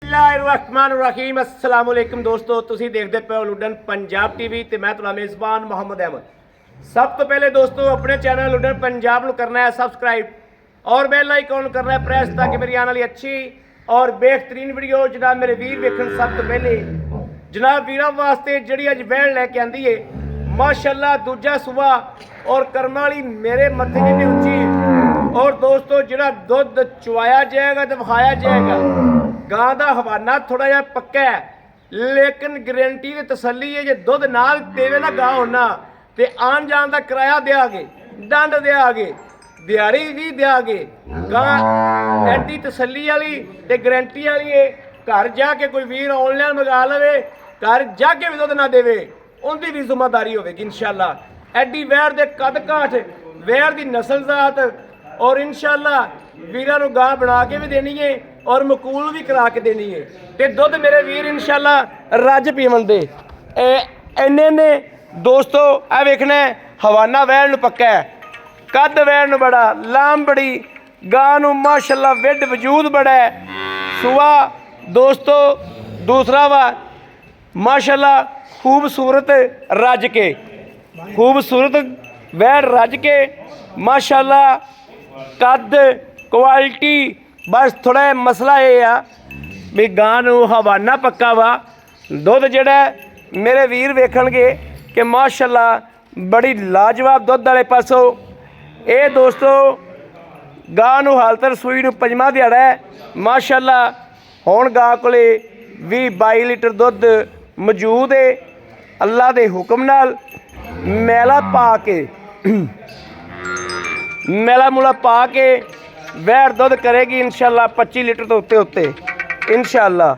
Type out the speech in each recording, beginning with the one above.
बिस्मिल्लाहिर्रहमानिर्रहीम अस्सलाम वालेकुम दोस्तों, तुसी देखते पे हो लुडन पंजाब टीवी ते मैं तुहाडा मेज़बान मोहम्मद अहमद। सब तो पहले दोस्तों अपने चैनल लुडन पंजाब को करना है सब्सक्राइब और बेल आइकॉन करना है प्रेस ताकि मेरी आने वाली अच्छी और बेहतरीन वीडियो जनाब मेरे वीर वेखन। सब तो पहले जनाब वीरों वास्ते जिहड़ी अज बैल लैके आंदी है माशाअल्लाह दूजा सुबह और कर्म वाली मेरे मत्थे जितनी उच्ची और दोस्तों जिहड़ा दुध चवाया जाएगा तो विखाया जाएगा। गां का हवाना थोड़ा जहा पक्का है लेकिन गारंटी की तसली है, जो दुध नाल देवे ना गां होना तो आन जान का किराया देंगे, डंड देंगे, दिहाड़ी भी देंगे। गां एडी तसली वाली ते गारंटी वाली है। घर जाके कोई वीर ऑनलाइन मंगा लवे, घर जाके भी दुध ना देवे उनकी भी जिम्मेदारी होगी इंशाअल्लाह। एडी वैर दे कद काठ वैर की नस्ल जात और इंशाअल्लाह वीरां नूं गां बना के भी देनी है और मकूल भी करा के देनी है ते दुध मेरे वीर इंशाअल्लाह रज पीवन दे इन्ने ने दोस्तों। आ वेखना हवाना वैर नूं पक्का है, कद वैर नूं बड़ा, लाम बड़ी, गां नूं माशाअल्लाह विड वजूद बड़ा है। सुआ दोस्तों दूसरा वा माशाअल्लाह खूबसूरत रज के, खूबसूरत वैर रज के माशाअल्लाह कद क्वालिटी। बस थोड़ा मसला ये आ भी गां नूं हवाना पक्का वा, दुध जिहड़ा मेरे वीर वेखणगे कि माशाअल्लाह बड़ी लाजवाब दुध वाले पासों। ये दोस्तों गां नूं हाल तक सूई नूं पंजवां दिहाड़ा है माशाअल्लाह। हुण गां कोले 20-22 लीटर दुध मौजूद है। अल्लाह के हुक्म नाल मैला पा के मैला मूला पा के वैर दुध करेगी इंशाअल्लाह 25 लीटर तो उत्ते उत्ते इंशाअल्लाह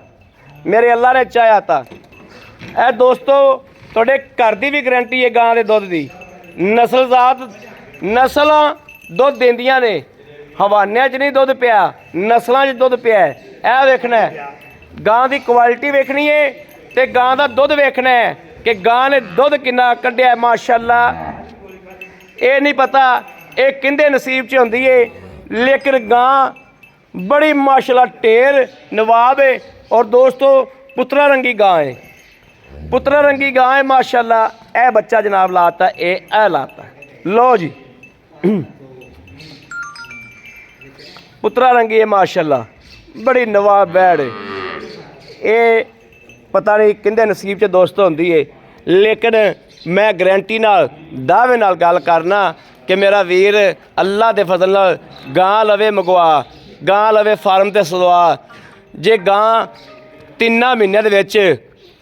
मेरे अल्लाह ने चाहा था। ए दोस्तों थोड़े घर की भी गारंटी है गां के दुध की। नस्लजात नस्ल दुध देंदियां ने, हवानिया च नहीं दुध पिया, नस्लों च दुध पिया है। यह वेखना है गां की क्वालिटी वेखनी है तो गां का दुध वेखना है कि गां ने दुध कितना कढ़िया माशाअल्लाह। ये नहीं पता ये किंदे नसीब च होंदी है लेकिन गां बड़ी माशाअल्लाह ढेर नवाब है। और दोस्तों पुत्रा रंगी गां है, पुत्रा रंगी गां है माशाअल्लाह। ए बच्चा जनाब लाता ए लाता लो जी पुत्रा रंगी है माशाअल्लाह, बड़ी नवाब बैड़ है। ये पता नहीं किंदे नसीब च दोस्तों होंदी है लेकिन मैं गारंटी नाल दावे नाल गल करना कि मेरा वीर अल्लाह के फजल नाल गां लवे मंगवा, गां लवे फार्म ते सदवा। जे गां 3 महीनों के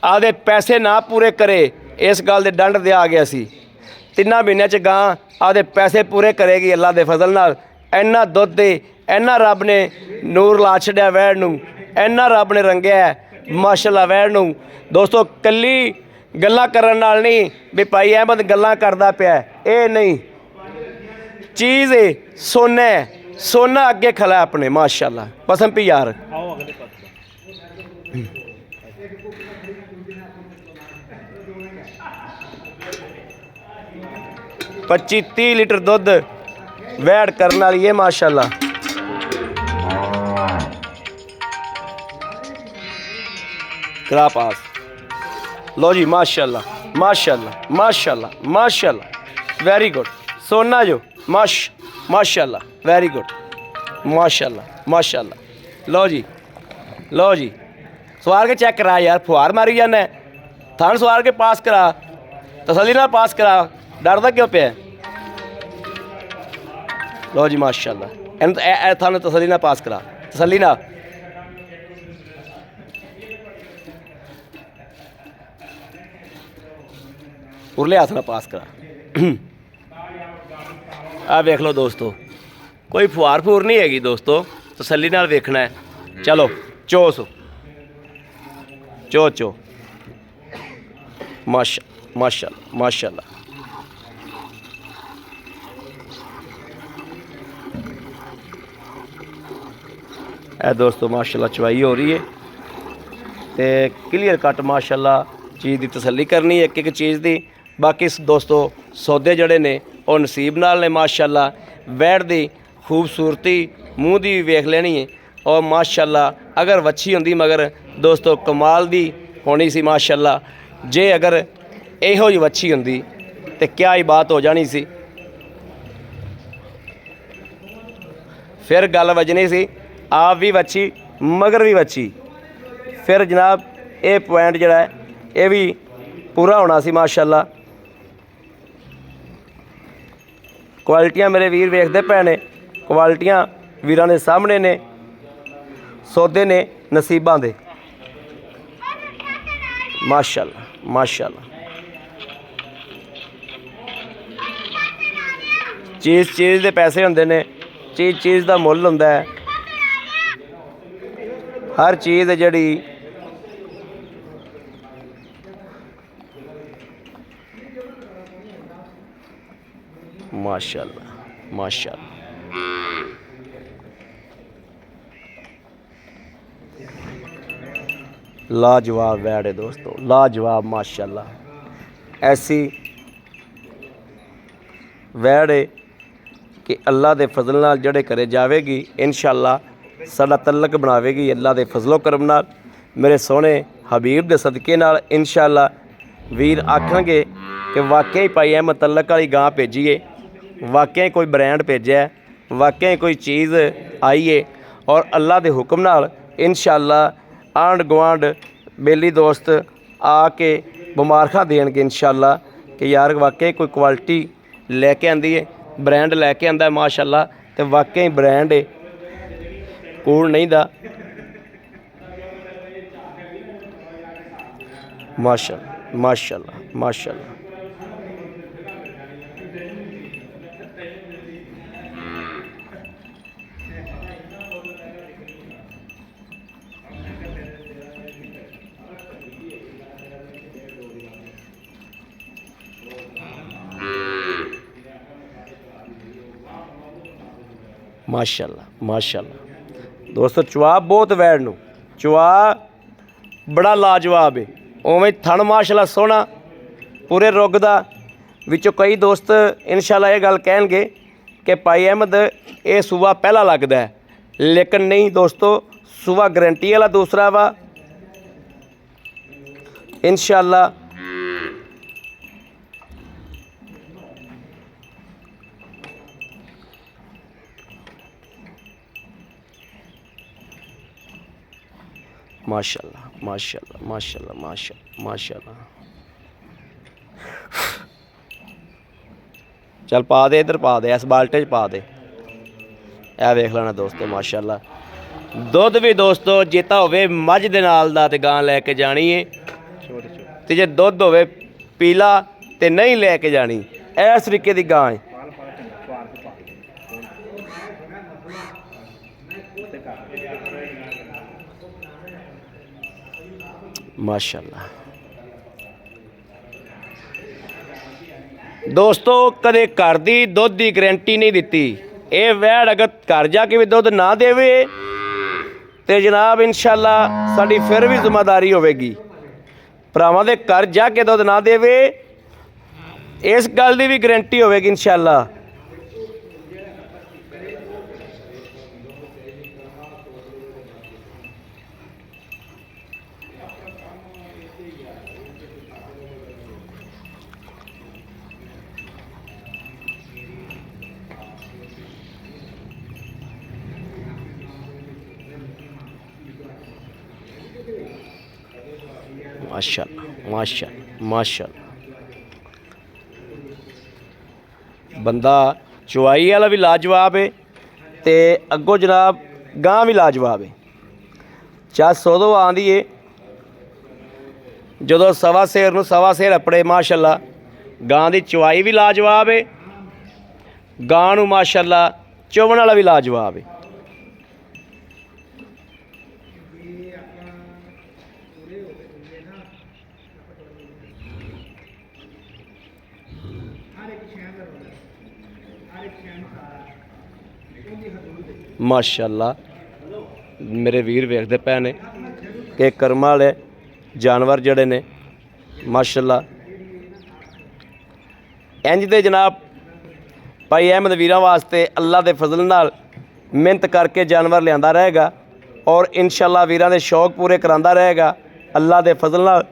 आदे पैसे ना पूरे करे इस गल के डंड दिया गया सी। 3 महीनों च गां आदे पैसे पूरे करेगी अल्लाह के फजल नाल। इन्ना दुध दे इन्ना रब ने नूर ला छड्या वैड़ नूं, इन्ना रब ने रंगया माशाअल्लाह वैड़ नूं। दोस्तों कल्ली गल्लां करन नाल नहीं भी भाई अहमद गल्लां करदा पिया, ये नहीं चीज़ है सोना है, सोना अगे खला है अपने माशाअल्लाह। पसंद पी यार 25-30 लीटर दुध वैड़ करने वाली है माशाअल्लाह। करा पास लो जी माशाअल्लाह माशाअल्लाह माशाअल्लाह माशाअल्लाह वेरी गुड सोना जो माशाअल्लाह वेरी गुड माशाअल्लाह माशाअल्लाह। लो जी सवार के चेक करा यार, फुहार मारी जाना थान सवार के पास करा, तसल्ली नाल पास करा, डरदा क्यों पे? लो जी माशाअल्लाह इन थाने तसल्ली नाल पास करा, तसल्ली नाल। उरले हाथ ना पास करा। आ वेख लो दोस्तों कोई फुहार फूर नहीं हैगी दोस्तों, तसल्ली नाल वेखना है। चलो चो सो चो चो माशाअल्लाह माशाअल्लाह। ए दोस्तों माशाअल्लाह चवाई हो रही है तो क्लीयर कट माशाअल्लाह चीज़ की तसल्ली करनी है एक एक चीज़ की। बाकी दोस्तों सौदे जड़े ने और नसीब नाल ने माशाअल्लाह। वैड़ दी खूबसूरती मूँह की भी वेख लेनी है और माशाल्लाह अगर वच्छी होंदी मगर दोस्तों कमाल दी होनी सी माशाल्लाह। जे अगर इहो जी वच्छी होंदी तो क्या ही बात हो जानी सी। फिर गल वजनी सी आप भी वच्छी मगर भी वच्छी। फिर जनाब ये पॉइंट जिहड़ा है ये भी पूरा होना सी माशाल्लाह। क्वालिटियां मेरे वीर वेखदे पे ने, क्वालिटियां वीरां दे सामने ने, सौदे ने नसीबां दे माशाल्लाह माशाल्लाह। चीज़ दे पैसे होंदे ने, चीज़ दा मुੱਲ हुंदा है। हर चीज़ जिहड़ी माशाल्लाह माशाल्लाह। लाजवाब वैड़ है दोस्तों, लाजवाब माशाल्लाह। ऐसी वैड़ है कि अल्लाह के फजल नाल जड़े करे जाएगी इंशाअल्लाह साडा तलक बनावेगी अल्लाह के फजलो करम नाल, मेरे सोहने हबीब के सदके नाल इंशाअल्लाह। वीर आखणगे कि वाकई भाई अहमद तलक वाली गां भेजीए, वाकई कोई ब्रांड भेजा है, वाकई कोई चीज़ आई है। और अल्लाह के हुक्म नाल इंशाअल्लाह आंढ गुआंढ बेली दोस्त आके मुबारखां देणगे इंशाअल्लाह कि यार वाकई कोई क्वालिटी लैके आंदी है, ब्रांड लैके आंदा है माशाअल्लाह। तो वाकई ब्रांड है, कूड़ नहीं दा माशाअल्लाह माशाअल्लाह माशाअल्लाह। माशाअल्लाह माशाअल्लाह दोस्तों। चुआ बहुत वैड़ नूं, चुआ बड़ा लाजवाब है। उवें थण माशाअल्लाह सोहना पूरे रुग दा। विचों कई दोस्त इंशाअल्लाह ये गल कहणगे कि भाई अहमद ये सूआ पहला लगदा है, लेकिन नहीं दोस्तों, सूआ गारंटी वाला दूसरा वा इंशाअल्लाह। माशाअल्लाह माशाअल्लाह माशाअल्लाह माशाअल्लाह माशाअल्लाह। चल पा दे इधर, पा दे इस बाल्टे च पा दे। ए वेख लेना दोस्तों माशाअल्लाह। दुध भी दोस्तों जेता होवे मझ दे नाल दा ते गां लैके जानी है, ते जे दुध होवे पीला ते नहीं लैके जानी, इस तरीके दी गां है माशाअल्लाह। दोस्तों कदे घर दी दुध की गारंटी नहीं दी। ये वैड़ अगर घर जाके भी दुध ना देवे तो जनाब इंशाअल्लाह साड़ी फिर भी जिम्मेदारी होगी। भरावां दे घर जाके दुध ना देवे इस गल की भी गारंटी होगी इंशाअल्लाह। माशाअल्लाह माशाअल्लाह माशाअल्लाह। बंदा चुवाई वाला भी लाजवाब है ते अगों जनाब गां भी लाजवाब है। चस उदों आंदी है जदों सवा सेर नूं सवा सेर अपड़े माशाअल्लाह। गां दी चुवाई भी लाजवाब है, गां नूं माशाअल्लाह चुवण वाला भी लाजवाब है। माशाअल्लाह मेरे वीर वेखदे पे ने कि कर्म वाले जानवर जड़े ने माशाअल्लाह। इंज दे जनाब भाई अहमद वीरां वास्ते अल्लाह के फजल नाल मेहनत करके जानवर लियांदा रहेगा और इंशाअल्लाह वीरां दे शौक पूरे करांदा रहेगा। अल्लाह दे फजल नाल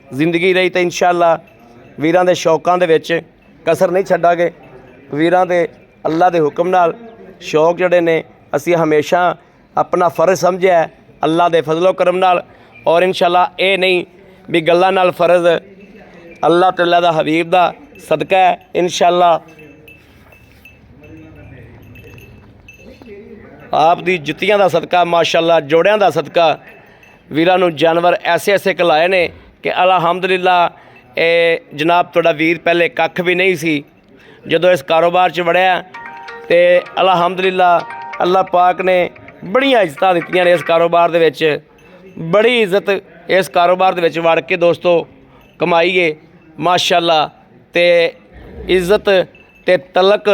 जिंदगी रही तो इंशाअल्लाह वीरां दे शौकां दे विच कसर नहीं छड्डांगे। वीरां दे अल्लाह दे हुक्म नाल शौक जिहड़े ने असीं हमेशा अपना फ़र्ज समझिआ है अल्लाह दे फजलो करम नाल। और इंशाअल्लाह ये नहीं भी गल्लां नाल फ़र्ज अल्लाह तआला दा हबीब दा सदका है। इंशाअल्लाह आप दी जुत्तियां दा सदका, माशाअल्लाह जोड़ियां दा सदका वीरां नूं जानवर ऐसे ऐसे खिलाए ने कि अलहमदुलिल्लाह। ये जनाब तुहाडा वीर पहले कख भी नहीं सी, जदों इस कारोबार च वड़िया तो अलहमदुलिल्लाह अल्लाह पाक ने बड़ियां इज्जतां दित्तियां ने इस कारोबार दे विच। बड़ी इज्जत इस कारोबार दे विच वड़ के दोस्तों कमाई है माशाअल्लाह। ते इज्जत ते तलक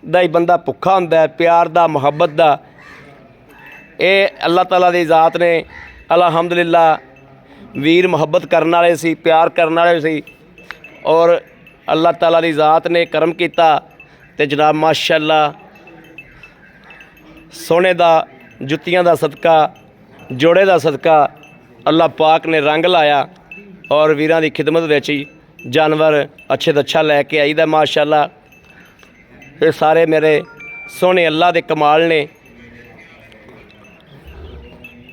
दा ही बंदा भुखा हुंदा है, प्यार दा, मुहब्बत दा। ये अल्लाह ताला दी ज़ात ने अलहमदुलिल्लाह वीर मुहब्बत करने वाले सी, प्यार करने वाले सी और अल्लाह ताला दी ज़ात ने करम किया ते जनाब माशाअल्लाह सोने दा जुत्तियां दा सदका, जोड़े दा सदका अल्लाह पाक ने रंग लाया और वीरां दी खिदमत विच जानवर अच्छे तो अच्छा लैके आईदा माशाअल्लाह। ये सारे मेरे सोने अल्लाह दे कमाल ने।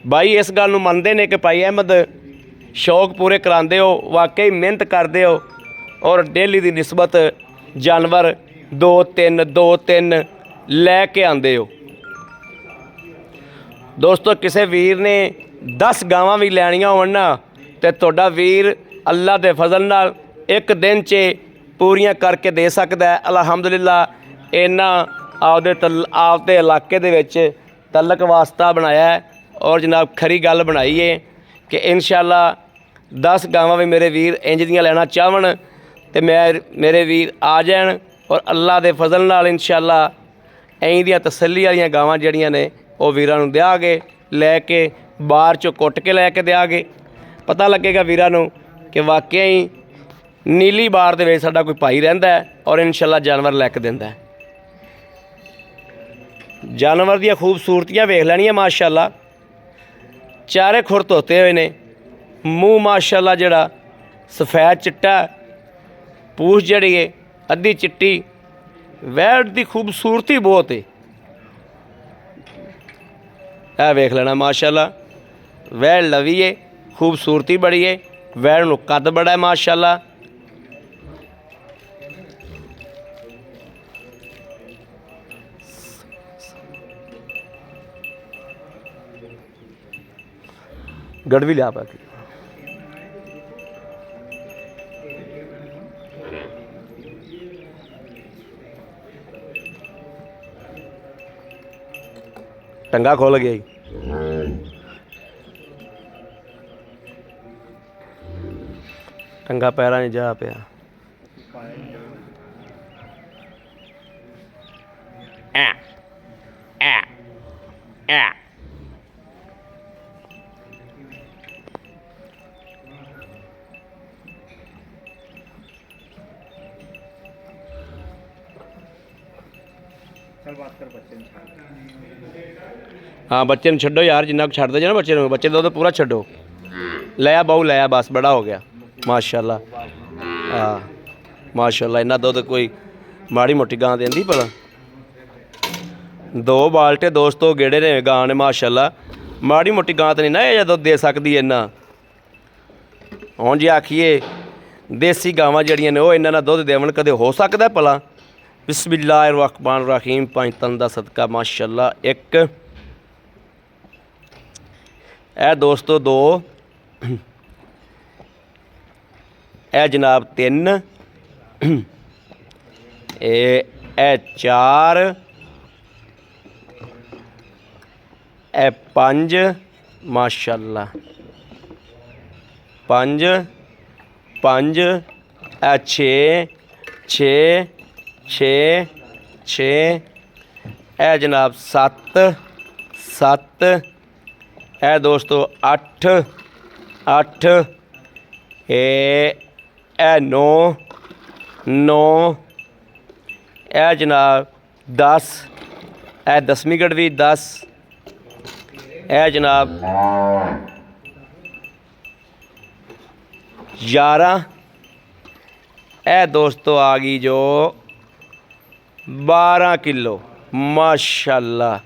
भाई इस गल नूं मनदे ने कि भाई अहमद शौक पूरे करांदे हो, वाकई मेहनत करदे हो और डेली दी निस्बत जानवर दो तीन लैके आंदे हो। दोस्तों किसी वीर ने 10 गावां भी लैनियां होण ना ते तुहाडा वीर अल्लाह दे फजल नाल एक दिन च पूरियां करके दे सकदा है। अलहमदुलिल्लाह इन्हां आपदे इलाके दे विच तलक वास्ता बनाया है और जनाब खरी गल बनाई है कि इंशाअल्लाह 10 गावां भी मेरे वीर इंज दियां लैना चाहवन तो मेरे वीर आ जाण और अल्लाह दे फजल नाल इंशाअल्लाह ऐं दियां तसल्ली वालियां गावां जिहड़ियां ने वो वीरां नूं देआंगे, लैके बाहर चों कुट के लैके देआंगे। पता लगेगा वीरां नूं कि वाकई नीली बार दे विच साडा कोई भाई रहिंदा है और इंशाअल्लाह जानवर लैके दिंदा है। जानवर दियां खूबसूरतियां वेख लैणियां माशाअल्लाह। चारे खुर धोते हुए ने, मूँह माशाअल्लाह जिहड़ा सफैद चिट्टा, पूछ जिहड़ी है अद्धी चिट्टी। वैड़ दी खूबसूरती बहुत है, यह वेख लेना माशाअल्लाह। वैड़ लवी है, खूबसूरती बड़ी है, वैड़ नूं कद बड़ा है माशाअल्लाह। गड़वी लिया पाती टंगा खोल गया ही। टंगा पैरा नहीं जा पाया। हाँ बच्चे छड्डो यार, जिन्ना छड्ड दे ना बच्चे दुध पूरा छड्डो। लिया बहु लिया, बस बड़ा हो गया माशाअल्लाह। हाँ माशाअल्लाह इन्ना दुध कोई माड़ी मोटी गां देंदी भला। 2 बाल्टे दोस्तों गेड़े ने गां ने माशाअल्लाह। माड़ी मोटी गां तो नहीं ना ये दुध दे सकती इन्ना। हुण जे आखिए देसी गावां जड़ियां ने वो इन्ना दुध देवन कदे हो सकता भला। बिस्मिल्लाहिर्रहमानिर्रहीम। 5 तन दा सदका माशाअल्लाह। एक ए दोस्तों 2, ए जनाब 3, ए 4, ए 5 माशाअल्लाह। 5 ए 6 ए जनाब 7 ए दोस्तों 8 ए 9 ए जनाब 10 ए 10वीं गड़वी 10 ਇਹ ਜਨਾਬ 11 ਇਹ ਦੋਸਤੋ ਆ ਗਈ ਜੋ 12 किलो माशाल्लाह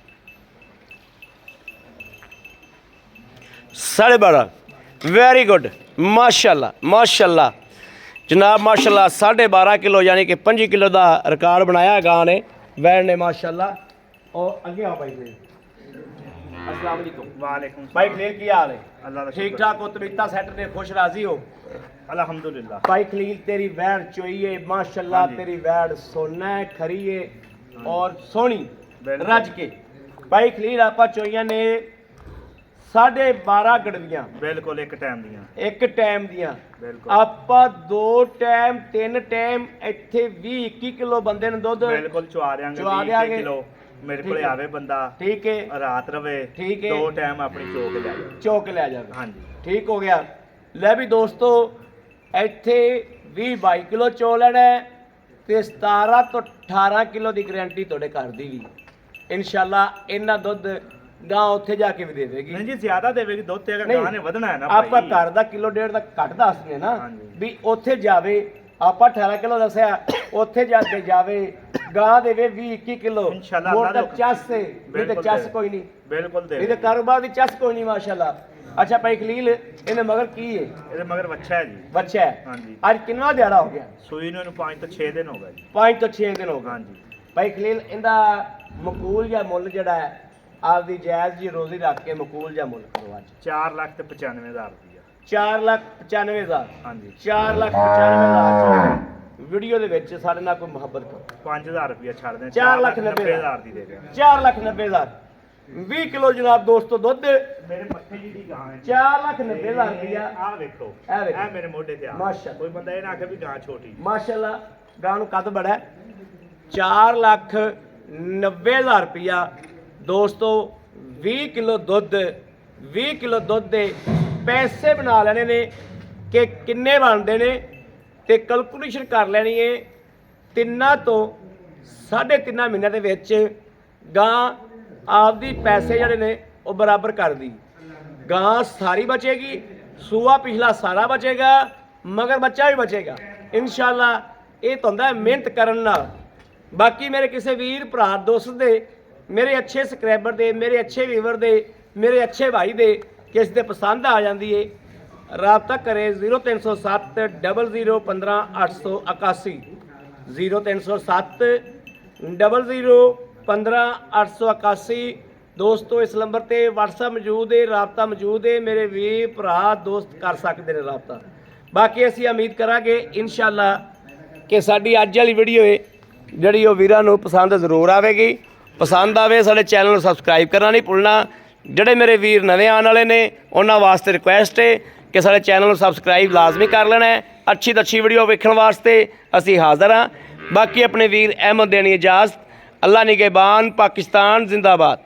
12.5 वेरी गुड माशाल्लाह माशाल्लाह जनाब माशाल्लाह 12.5 किलो यानी कि 25 किलो का रिकॉर्ड बनाया गां ने वैन ने माशाल्लाह। और अगे आओ भाई अस्सलाम वालेकुम। वालेकुम भाई खलील की हाल है? अल्लाह का ठीक ठाक हो? तबीयत सेट ने? खुश राजी हो? अल्हम्दुलिल्लाह। भाई खलील तेरी वैन चोई है माशाल्लाह, हाँ जी। तेरी वैन सोना है, खरी है और सोनी बिल्कुल। रज के। भाई खलील आपा चोइया ने 12.5 गड़वियां बिल्कुल एक टाइम दियां, एक टाइम दियां। बिल्कुल आपा 2 टाइम 3 टाइम ਇੱਥੇ 20-21 किलो बंदे ने दुੱਧ बिल्कुल चुआ देंगे। चुआ 20 देंगे। किलो मेरे ठीक को है। आवे बंदा ठीक है, रात रवे, ठीक है। 2 टाइम अपनी चो के ले जाए। ਚੌਕ ਲੈ ਜਾਵੇ। हाँ जी ਠੀਕ ਹੋ ਗਿਆ। ਲੈ ਵੀ ਦੋਸਤੋ ਇੱਥੇ 20-22 ਕਿਲੋ ਚੋ ਲੈਣਾ ਹੈ ਤੇ 17 ਤੋਂ 18 ਕਿਲੋ ਦੀ ਗਾਰੰਟੀ ਤੁਹਾਡੇ ਘਰ ਦੀ ਵੀ ਇਨਸ਼ਾਅੱਲਾ। ਇਹਨਾਂ ਦੁੱਧ ਗਾਂ ਉੱਥੇ ਜਾ ਕੇ ਵੀ ਦੇ ਦੇਗੀ। नहीं जी ज्यादा देवेगी दुध ते अगर नहीं, गां ने ਵਧਣਾ है ना ਆਪਾਂ भाई। ਘਰ ਦਾ ਕਿਲੋ ਡੇਢ ਦਾ ਘੱਟ ਦੱਸਦੇ ਨਾ ਹਾਂਜੀ। ਵੀ ਉੱਥੇ ਜਾਵੇ। ਆਪਾਂ 18 ਕਿਲੋ ਦੱਸਿਆ, ਉੱਥੇ ਜਾ ਕੇ ਜਾਵੇ ਗਾਂ ਦੇਵੇ 20-21 ਕਿਲੋ ਇਨਸ਼ਾਅੱਲਾ ਮੋਟਾ ਅੱਲਾ ਦੇ ਚੱਸ ਹੈ, ਨਹੀਂ ਤੇ ਬਿਲਕੁਲ ਚੱਸ ਦੇ। ਕੋਈ ਨਹੀਂ, बिल्कुल दे ਨਹੀਂ ਤੇ ਕਾਰੋਬਾਰ ਦੀ ਚੱਸ ਕੋਈ ਨਹੀਂ ਮਾਸ਼ਾਅੱਲਾ। ਅੱਛਾ ਭਾਈ ਖਲੀਲ ਇਹਨੇ ਮਗਰ ਕੀ ਹੈ? ਇਹਦੇ ਮਗਰ ਬੱਚਾ ਹੈ ਜੀ। ਬੱਚਾ ਹੈ। ਹਾਂਜੀ ਅੱਜ ਕਿੰਨਾ ਦਿਹਾੜਾ ਹੋ ਗਿਆ? ਸੂਈ ਨੂੰ ਇਹਨੂੰ 5 ਤੋਂ 6 ਦਿਨ ਹੋ ਗਏ ਜੀ। 5 ਤੋਂ 6 ਦਿਨ ਹੋ ਗਏ। ਹਾਂਜੀ ਭਾਈ ਖਲੀਲ ਇਹਦਾ ਮਕੂਲ ਜਾਂ ਮੁੱਲ ਜਿਹੜਾ ਹੈ ਆਪਦੀ ਜਾਇਜ਼ ਜੀ ਰੋਜ਼ੀ ਰੱਖ ਕੇ ਮਕੂਲ ਜਾਂ ਮੁੱਲ ਕਰੋ ਅੱਜ। 4,95,000 ਰੁਪਇਆ। 4,95,000। ਹਾਂਜੀ 4,95,000 ਵੀਡੀਓ ਦੇ ਵਿੱਚ ਸਾਡੇ ਨਾਲ ਕੋਈ ਮੁਹੱਬਤ ਕਰੋ। 5,000 ਰੁਪਇਆ ਛੱਡ ਦੇ। 4,90,000 ਦੀ ਦੇ ਦੇ। 4,90,000 20 ਕਿਲੋ ਜਨਾਬ ਦੋਸਤੋ ਦੁੱਧ ਮੇਰੇ ਮੱਥੇ ਜੀ ਦੀ ਗਾਂ ਹੈ। 4,90,000 ਰੁਪਇਆ। ਆਹ ਵੇਖੋ ਇਹ ਵੇਖੋ। ਇਹ ਮੇਰੇ ਮੋਢੇ ਤੇ ਆ। ਮਾਸ਼ਾਅੱਲਾ। ਕੋਈ ਬੰਦਾ ਇਹ ਨਾ ਆਖੇ ਵੀ ਗਾਂ ਛੋਟੀ। ਮਾਸ਼ਾਅੱਲਾ ਗਾਂ ਨੂੰ ਕੱਦ ਬੜਾ ਹੈ। 4,90,000 ਰੁਪਇਆ ਦੋਸਤੋ 20 ਕਿਲੋ ਦੁੱਧ 20 ਕਿਲੋ ਦੁੱਧ ਦੇ ਪੈਸੇ ਬਣਾ ਲੈਣੇ ਨੇ ਕਿ ਕਿੰਨੇ ਬਣਦੇ ਨੇ ਤੇ ਕੈਲਕੂਲੇਸ਼ਨ ਕਰ ਲੈਣੀ ਹੈ। 3 ਤੋਂ 3.5 ਮਹੀਨਿਆਂ ਦੇ ਵਿੱਚ ਗਾਂ ਆਪਦੀ ਪੈਸੇ ਜਿਹੜੇ ਨੇ ਉਹ ਬਰਾਬਰ ਕਰਦੀ। ਗਾਂ ਸਾਰੀ ਬਚੇਗੀ, ਸੂਆ ਪਿਛਲਾ ਸਾਰਾ ਬਚੇਗਾ, ਮਗਰ ਬੱਚਾ ਵੀ ਬਚੇਗਾ ਇਨਸ਼ਾਅੱਲਾ। ਇਹ ਤਾਂ ਹੁੰਦਾ ਮਿਹਨਤ ਕਰਨ ਨਾਲ। ਬਾਕੀ ਮੇਰੇ ਕਿਸੇ ਵੀਰ ਭਰਾ ਦੋਸਤ ਦੇ, ਮੇਰੇ ਅੱਛੇ ਸਬਸਕ੍ਰਾਈਬਰ ਦੇ, ਮੇਰੇ ਅੱਛੇ ਵੀਵਰ ਦੇ, ਮੇਰੇ ਅੱਛੇ ਭਾਈ ਦੇ ਕਿਸ ਦੇ ਪਸੰਦ ਆ ਜਾਂਦੀ ਏ ਰਾਬਤਾ ਕਰੇ 0307 00 15 881 0307 00 15 881। ਦੋਸਤੋ ਇਸ ਨੰਬਰ ਤੇ WhatsApp ਮੌਜੂਦ ਹੈ, ਰਾਬਤਾ ਮੌਜੂਦ ਹੈ। ਮੇਰੇ ਵੀਰ ਭਰਾ ਦੋਸਤ ਕਰ ਸਕਦੇ ਨੇ ਰਾਬਤਾ। ਬਾਕੀ ਅਸੀਂ ਉਮੀਦ ਕਰਾਂਗੇ ਇਨਸ਼ਾਅੱਲਾ ਕਿ ਸਾਡੀ ਅੱਜ ਵਾਲੀ ਵੀਡੀਓ ਹੈ ਜਿਹੜੀ ਉਹ ਵੀਰਾਂ ਨੂੰ ਪਸੰਦ ਜ਼ਰੂਰ ਆਵੇਗੀ। ਪਸੰਦ ਆਵੇ ਸਾਡੇ ਚੈਨਲ ਨੂੰ ਸਬਸਕ੍ਰਾਈਬ ਕਰਨਾ ਨਹੀਂ ਭੁੱਲਣਾ। ਜਿਹੜੇ ਮੇਰੇ ਵੀਰ ਨਵੇਂ ਆਉਣ ਵਾਲੇ ਨੇ ਉਹਨਾਂ ਵਾਸਤੇ ਰਿਕੁਐਸਟ ਹੈ ਕਿ ਸਾਡੇ ਚੈਨਲ ਨੂੰ ਸਬਸਕ੍ਰਾਈਬ ਲਾਜ਼ਮੀ ਕਰ ਲੈਣਾ ਹੈ। ਅੱਛੀ ਤੋਂ ਅੱਛੀ ਵੀਡੀਓ ਵੇਖਣ ਵਾਸਤੇ ਅਸੀਂ ਹਾਜ਼ਰ ਹਾਂ। ਬਾਕੀ ਆਪਣੇ ਵੀਰ ਅਹਿਮਦ ਦੇਣੀ ਇਜਾਜ਼ਤ। ਅੱਲਾ ਨਿਗਹਿਬਾਨ। ਪਾਕਿਸਤਾਨ ਜ਼ਿੰਦਾਬਾਦ।